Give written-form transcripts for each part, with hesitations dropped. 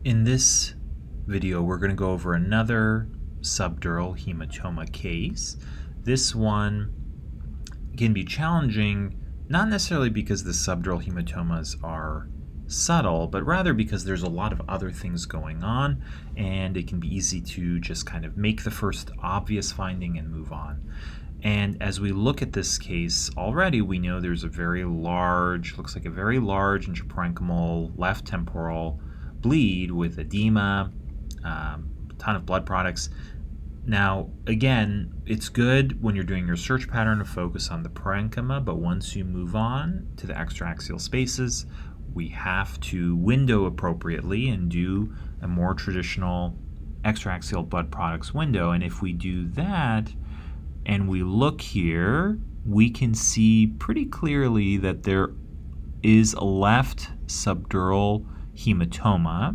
In this video, we're going to go over another subdural hematoma case. This one can be challenging, not necessarily because the subdural hematomas are subtle, but rather because there's a lot of other things going on, and it can be easy to just kind of make the first obvious finding and move on. And as we look at this case already, we know there's a very large, looks like a very large intraparenchymal left temporal bleed with edema, a ton of blood products. Now, again, it's good when you're doing your search pattern to focus on the parenchyma, but once you move on to the extraaxial spaces, we have to window appropriately and do a more traditional extraaxial blood products window. And if we do that, and we look here, we can see pretty clearly that there is a left subdural hematoma,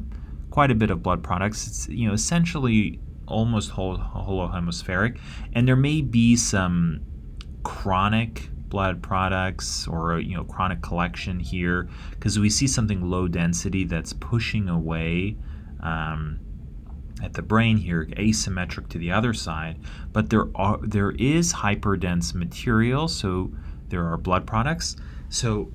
quite a bit of blood products. It's essentially almost holohemispheric, and there may be some chronic blood products or chronic collection here because we see something low density that's pushing away at the brain here, asymmetric to the other side, but there is hyperdense material, so there are blood products. So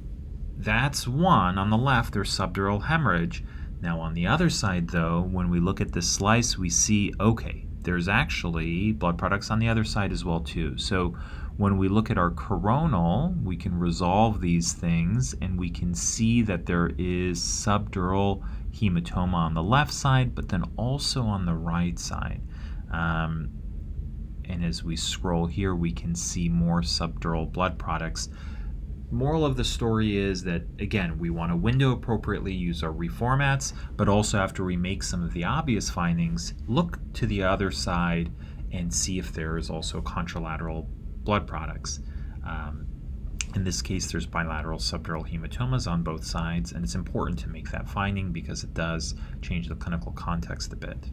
that's one. On the left, there's subdural hemorrhage. Now on the other side, though, when we look at this slice, we see, okay, there's actually blood products on the other side as well too. So when we look at our coronal, we can resolve these things, and we can see that there is subdural hematoma on the left side, but then also on the right side. And as we scroll here, we can see more subdural blood products. Moral of the story is that, again, we want to window appropriately, use our reformats, but also after we make some of the obvious findings, look to the other side and see if there is also contralateral blood products. In this case, there's bilateral subdural hematomas on both sides, and it's important to make that finding because it does change the clinical context a bit.